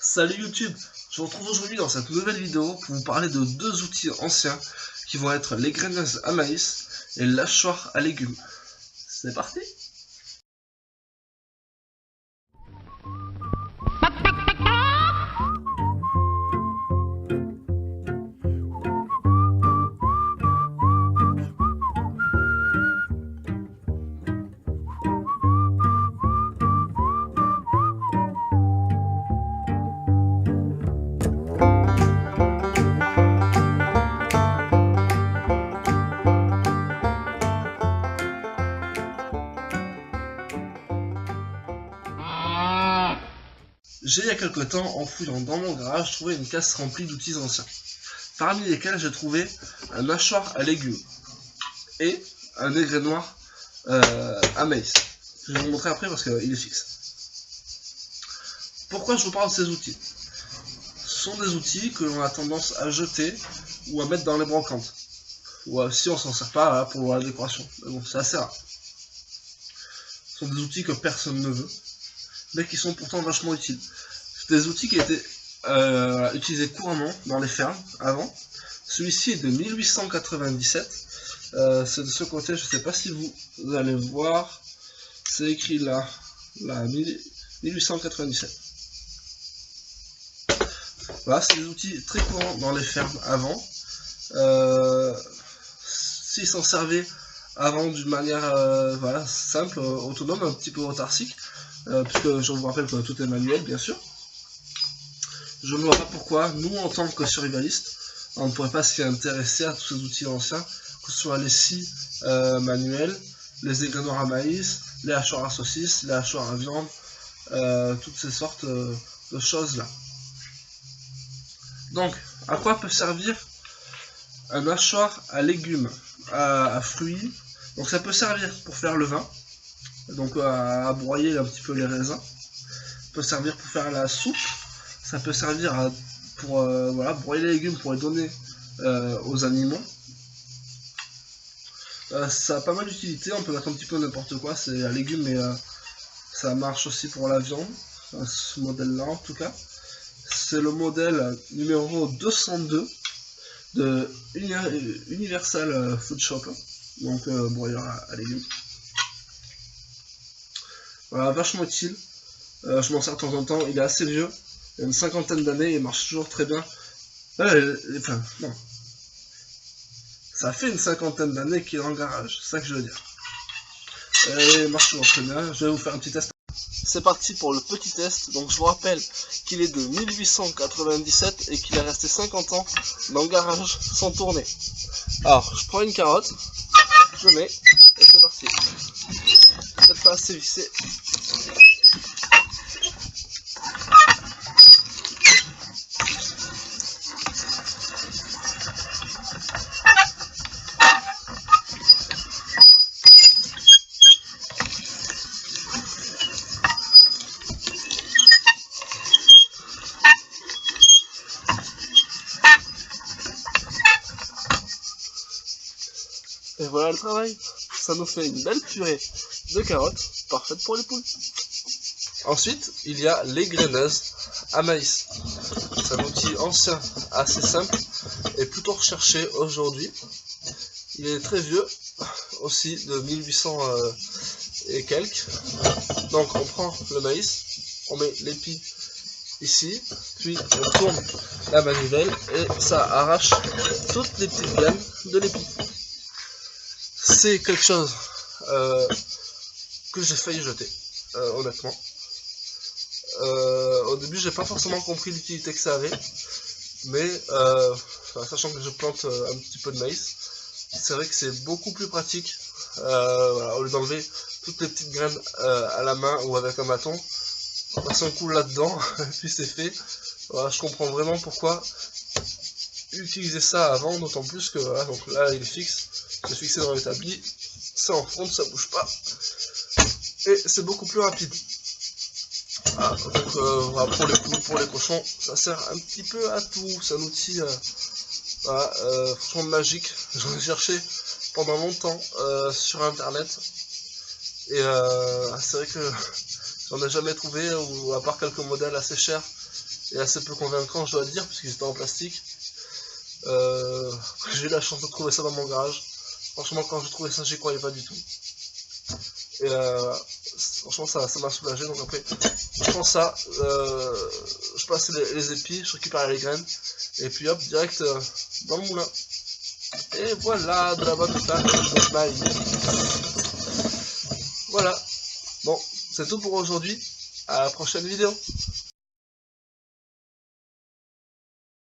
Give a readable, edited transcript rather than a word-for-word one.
Salut YouTube, je vous retrouve aujourd'hui dans cette nouvelle vidéo pour vous parler de deux outils anciens qui vont être l'égraineuse à maïs et le lâchoir à légumes. C'est parti! J'ai il y a quelque temps, en fouillant dans mon garage, trouvé une caisse remplie d'outils anciens, parmi lesquels j'ai trouvé un mâchoire à légumes et un égrainoir à maïs. Je vais vous montrer après parce qu'il est fixe. Pourquoi je vous parle de ces outils? Ce sont des outils que l'on a tendance à jeter ou à mettre dans les brocantes. Ou si on s'en sert pas pour la décoration. Mais bon, c'est assez rare. Ce sont des outils que personne ne veut, mais qui sont pourtant vachement utiles. C'est des outils qui étaient utilisés couramment dans les fermes avant. Celui-ci est de 1897. C'est de ce côté, je ne sais pas si vous allez voir, c'est écrit là, 1897. Voilà, c'est des outils très courants dans les fermes avant. S'ils s'en servaient avant d'une manière voilà, simple, autonome, un petit peu autarcique, puisque je vous rappelle que tout est manuel bien sûr. Je ne vois pas pourquoi, nous en tant que survivalistes, on ne pourrait pas s'y intéresser à tous ces outils anciens, que ce soit les scies manuels, les égrainoirs à maïs, les hachoirs à saucisses, les hachoirs à viande, toutes ces sortes de choses là. Donc, à quoi peut servir un hachoir à légumes, à fruits? Donc ça peut servir pour faire le vin, donc à broyer un petit peu les raisins. Ça peut servir pour faire la soupe. Ça peut servir pour voilà, broyer les légumes pour les donner aux animaux. Ça a pas mal d'utilité, on peut mettre un petit peu n'importe quoi, c'est à légumes, mais ça marche aussi pour la viande, ce modèle-là en tout cas. C'est le modèle numéro 202 de Universal Food Shop, donc broyeur à légumes. Voilà, vachement utile. Je m'en sers de temps en temps, il est assez vieux. Il y a une cinquantaine d'années, il marche toujours très bien. Enfin, non. Ça fait une cinquantaine d'années qu'il est en garage, c'est ça que je veux dire. Il marche toujours très bien. Je vais vous faire un petit test. C'est parti pour le petit test. Donc je vous rappelle qu'il est de 1897 et qu'il est resté 50 ans dans le garage sans tourner. Alors, je prends une carotte, je mets, et c'est parti. Peut-être pas assez vissé. Et voilà le travail, ça nous fait une belle purée de carottes, parfaite pour les poules. Ensuite, il y a l'égraineuse à maïs. C'est un outil ancien, assez simple, et plutôt recherché aujourd'hui. Il est très vieux, aussi de 1800 et quelques. Donc on prend le maïs, on met l'épi ici, puis on tourne la manivelle, et ça arrache toutes les petites graines de l'épi. C'est quelque chose que j'ai failli jeter, honnêtement. Au début, j'ai pas forcément compris l'utilité que ça avait, mais sachant que je plante un petit peu de maïs, c'est vrai que c'est beaucoup plus pratique. Voilà, au lieu d'enlever toutes les petites graines à la main ou avec un bâton, on passe un coup là-dedans, et puis c'est fait. Voilà, je comprends vraiment pourquoi utiliser ça avant, d'autant plus que voilà, donc là il est fixe. C'est fixé dans l'établi, ça enfonce, ça bouge pas, et c'est beaucoup plus rapide. Voilà, donc voilà, pour les poules, pour les cochons, ça sert un petit peu à tout. C'est un outil voilà, franchement magique. J'en ai cherché pendant longtemps sur internet, et c'est vrai que j'en ai jamais trouvé, ou à part quelques modèles assez chers est assez peu convaincant, je dois le dire, puisqu'ils étaient en plastique. J'ai eu la chance de trouver ça dans mon garage. Franchement, quand j'ai trouvé ça, j'y croyais pas du tout. Et franchement, ça m'a soulagé. Donc après, je prends ça, je passe les épis, je récupère les graines, et puis hop, direct dans le moulin. Et voilà, de la bonne tarte de maïs. Voilà. Bon, c'est tout pour aujourd'hui. À la prochaine vidéo.